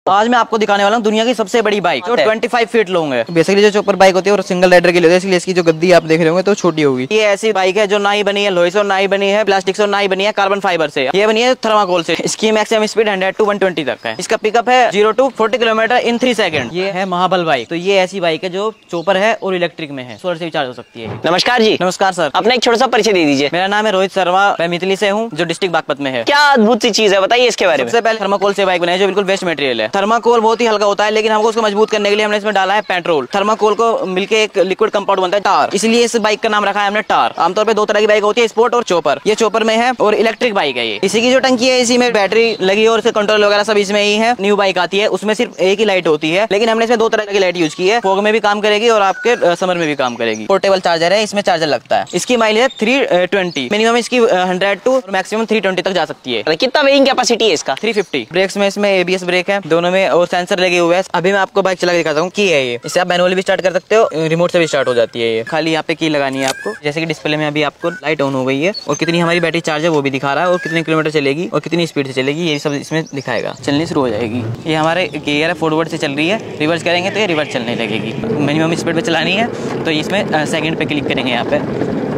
आज मैं आपको दिखाने वाला हूँ दुनिया की सबसे बड़ी बाइक जो 25 फीट लॉन्ग है। बेसिकली जो चॉपर बाइक होती है और सिंगल राइडर के लिए होती है, इसलिए इसकी जो गद्दी आप देख रहे होंगे तो छोटी होगी। ये ऐसी बाइक है जो ना ही बनी है लोहे से और ना ही बनी है प्लास्टिक से और ना ही बनी है कार्बन फाइबर से। ये बनी है थर्माकोल से। इसकी मैक्सिमम स्पीड 100 to 120 तक है। इसका पिकअप है 0 to 40 किलोमीटर इन 3 सेकंड। ये है महाबल बाइक। तो ये ऐसी बाइक है जो चॉपर है और इलेक्ट्रिक में है, सोलर से भी चार्ज हो सकती है। नमस्कार जी। नमस्कार सर, अपना एक छोटा सा परिचय दे दीजिए। मेरा नाम है रोहित शर्मा, मैं मितली से हूँ जो डिस्ट्रिक्ट बागपत में है। क्या अद्भुत सी चीज है, बताइए इसके बारे में। सबसे पहले थर्माकोल से बाइक बनाई जो बिल्कुल वेस्ट मटेरियल है। थर्माकोल बहुत ही हल्का होता है, लेकिन हमको उसको मजबूत करने के लिए हमने इसमें डाला है पेट्रोल। थर्माकोल को मिलके एक लिक्विड कंपाउंड बनता है टार, इसलिए इस बाइक का नाम रखा है हमने टार। आमतौर पे दो तरह की बाइक होती है, स्पोर्ट और चॉपर। ये चॉपर में है और इलेक्ट्रिक बाइक है। ये इसी की जो टंकी है इसी में बैटरी लगी है और इसके कंट्रोल वगैरह सब इसमें ही है। न्यू बाइक आती है उसमें सिर्फ एक ही लाइट होती है, लेकिन हमने इसमें दो तरह की लाइट यूज की है। फॉग में भी काम करेगी और आपके समर में भी काम करेगी। पोर्टेबल चार्जर है, इसमें चार्जर लगता है। इसकी माइलेज है 320, मिनिमम इसकी 100 टू मैक्सिमम 320 तक जा सकती है। कितना वेइंग कैपेसिटी है इसका? 350। ब्रेक्स में इसमें ABS ब्रेक है दोनों में और सेंसर लगे हुए हैं। अभी मैं आपको बाइक चला के दिखाता हूँ। की है ये, इससे आप मैनुअली भी स्टार्ट कर सकते हो, रिमोट से भी स्टार्ट हो जाती है। ये खाली यहाँ पे की लगानी है आपको। जैसे कि डिस्प्ले में अभी आपको लाइट ऑन हो गई है और कितनी हमारी बैटरी चार्ज है वो भी दिखा रहा है और कितने किलोमीटर चलेगी और कितनी स्पीड से चलेगी ये सब इसमें दिखाएगा। चलनी शुरू हो जाएगी। ये हमारे गियर है फॉरवर्ड से चल रही है, रिवर्स करेंगे तो ये रिवर्स चलने लगेगी। मिनिमम स्पीड पे चलानी है तो इसमें सेकंड पे क्लिक करेंगे यहाँ पे,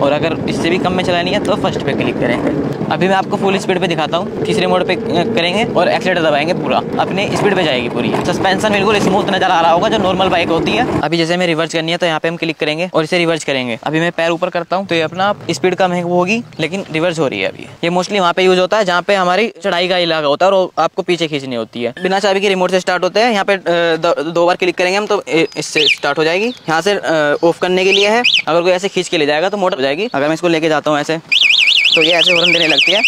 और अगर इससे भी कम में चलानी है तो फर्स्ट पे क्लिक करेंगे। अभी मैं आपको फुल स्पीड पे दिखाता हूँ। तीसरे मोड पे करेंगे और एक्सीलेटर दबाएंगे, पूरा अपने स्पीड पे जाएगी पूरी। सस्पेंशन बिल्कुल स्मूथ नजर आ रहा होगा जो नॉर्मल बाइक होती है। अभी जैसे हमें रिवर्स करनी है तो यहाँ पे हम क्लिक करेंगे और इसे रिवर्स करेंगे। अभी मैं पैर ऊपर करता हूँ तो ये अपना स्पीड कम है वो होगी, लेकिन रिवर्स हो रही है। अभी ये मोस्टली वहाँ पे यूज होता है जहाँ पे हमारी चढ़ाई का इलाका होता है और आपको पीछे खींचनी होती है। बिना चाबी के रिमोट से स्टार्ट होते हैं। यहाँ पे 2 बार क्लिक करेंगे हम तो इससे स्टार्ट हो जाएगी। यहाँ से ऑफ करने के लिए है, अगर कोई ऐसे खींच के ले जाएगा तो मोटर हो जाएगी। अगर मैं इसको लेके जाता हूँ ऐसे तो ये ऐसे हॉर्न देने लगती है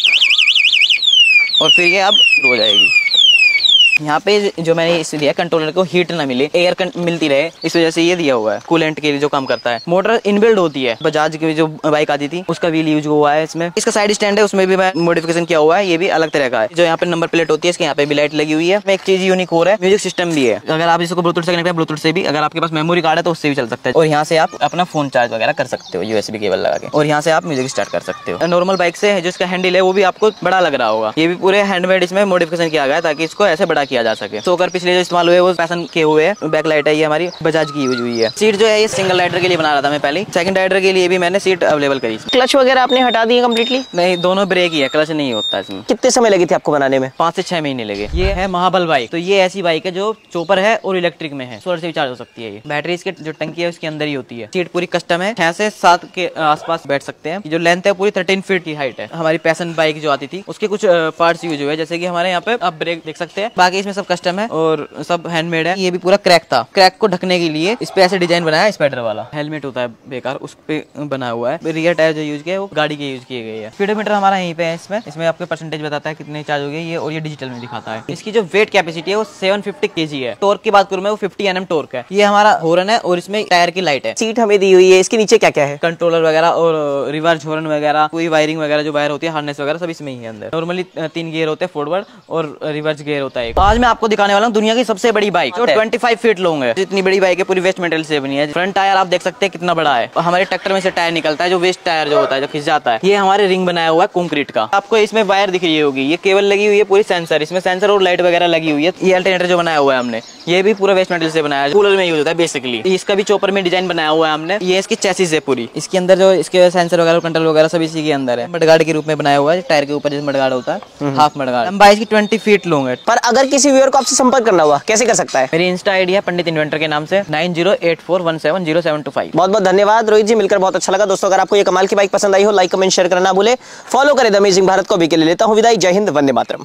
और फिर ये अब हो जाएगी। यहाँ पे जो मैंने इसे दिया कंट्रोलर को हीट ना मिले, एयर मिलती रहे, इस वजह से ये दिया हुआ है कूलेंट के लिए जो काम करता है। मोटर इनबिल्ड होती है। बजाज की जो बाइक आती थी उसका व्हील यूज हुआ है इसमें। इसका साइड स्टैंड है उसमें भी मैं मॉडिफिकेशन किया हुआ है, ये भी अलग तरह का है। जो यहाँ पे नंबर प्लेट होती है इसके यहाँ पे भी लाइट लगी हुई है। एक चीज यूनिक और है, म्यूजिक सिस्टम भी है। अगर आप इसको ब्लूटूथ से कनेक्ट करें, ब्लूटूथ से भी, अगर आपके पास मेमोरी कार्ड है तो उससे भी चल सकता है। और यहाँ से आप अपना फोन चार्ज वगैरह कर सकते हो USB केबल लगा के, और यहाँ से आप म्यूजिक स्टार्ट कर सकते हो। नॉर्मल बाइक से जो इसका हैंडल है वो भी आपको बड़ा लग रहा होगा। ये भी पूरे हैंडमेड इसमें मॉडिफिकेशन किया गया है ताकि इसको ऐसे बड़ा किया जा सके। पिछले जो इस्तेमाल हुए वो पैसन के हुए हैं। बैक लाइट है ये हमारी बजाज की यूज हुई है। सीट जो है ये सिंगल राइडर के लिए बना रहा था मैं पहले, सेकंड राइडर के लिए भी मैंने सीट अवेलेबल करी। क्लच वगैरह आपने हटा दी है कम्प्लीटली? नहीं, दोनों ब्रेक ही है, क्लच नहीं होता इसमें। कितने समय लगे थे आपको बनाने में? 5 से 6 महीने लगे। ये है महाबल बाइक। तो ये ऐसी बाइक है जो चॉपर है और इलेक्ट्रिक में है, सोलर से भी चार्ज हो सकती है। ये बैटरी इसके जो टंकी है उसके अंदर ही होती है। सीट पूरी कस्टम है, 6 से 7 के आसपास बैठ सकते हैं। जो लेंथ है पूरी 13 फीट की हाइट है। हमारी पैसन बाइक जो आती थी उसके कुछ पार्ट्स यूज हुए, जैसे की हमारे यहाँ पे आप ब्रेक देख सकते हैं। बाकी इसमें सब कस्टम है और सब हैंडमेड है। ये भी पूरा क्रैक था, क्रैक को ढकने के लिए इस पे ऐसे डिजाइन बनाया है स्पाइडर वाला। हेलमेट होता है बेकार, उस पे बना हुआ है। रियर टायर जो यूज किया है वो गाड़ी के यूज किए गए हैं। स्पीडोमीटर हमारा यहीं पे है। इसमें आपके परसेंटेज बताता है कितने चार्ज हो गए ये, और ये डिजिटल में दिखाता है। इसकी जो वेट कैपेसिटी है वो 750 kg है। टॉर्क की बात करूं मैं वो 50 Nm टॉर्क है। ये हमारा हॉर्न है और इसमें टायर की लाइट है। सीट हमें दी हुई है, इसके नीचे क्या क्या है? कंट्रोलर वगैरह और रिवर्स हॉर्न वगैरह, कोई वायरिंग वगैरह जो वायर होती है, हार्नेस वगैरह सब इसमें ही है अंदर। नॉर्मली 3 गियर होते हैं, फॉरवर्ड और रिवर्स गियर होता है। आज मैं आपको दिखाने वाला हूँ दुनिया की सबसे बड़ी बाइक जो 25 फीट लॉन्ग है। जितनी बड़ी बाइक है पूरी वेस्ट मटेरियल से बनी है। फ्रंट टायर आप देख सकते हैं कितना बड़ा है। हमारे ट्रैक्टर में से टायर निकलता है जो वेस्ट टायर जो होता है, जो खिंच जाता है। ये हमारे रिंग बनाया हुआ है कंक्रीट का। आपको इसमें वायर दिख रही होगी, ये केबल लगी हुई है पूरी, सेंसर इसमें सेंसर और लाइट वगैरह लगी हुई है। ये अल्टरनेटर जो बनाया हुआ है हमने, ये भी पूरा वेस्ट मटेरियल से बनाया है, कूलर में यूज होता है बेसिकली। इसका भी चॉपर में डिजाइन बनाया हुआ है हमने। ये इसकी चेसिस है पूरी, इसके अंदर जो इसके सेंसर वगैरह कंट्रोल वगैरह सब इसी के अंदर है। मडगार्ड के रूप में बनाया हुआ है, टायर के ऊपर जैसे मडगार्ड होता है, हाफ मडगार्ड। लंबाई इसकी 20 फीट लॉन्ग है। पर अगर किसी व्यूअर को आपसे संपर्क करना हुआ कैसे कर सकता है? मेरी इंस्टा आईडी है पंडित इन्वेंटर के नाम से 9084170725। बहुत बहुत धन्यवाद रोहित जी, मिलकर बहुत अच्छा लगा। दोस्तों अगर आपको ये कमाल की बाइक पसंद आई हो, लाइक कमेंट शेयर करना ना भूले। फॉलो करें द अमेजिंग भारत को। अभी के लिए लेता हूँ विदाई। जय हिंद, वंदे मातरम।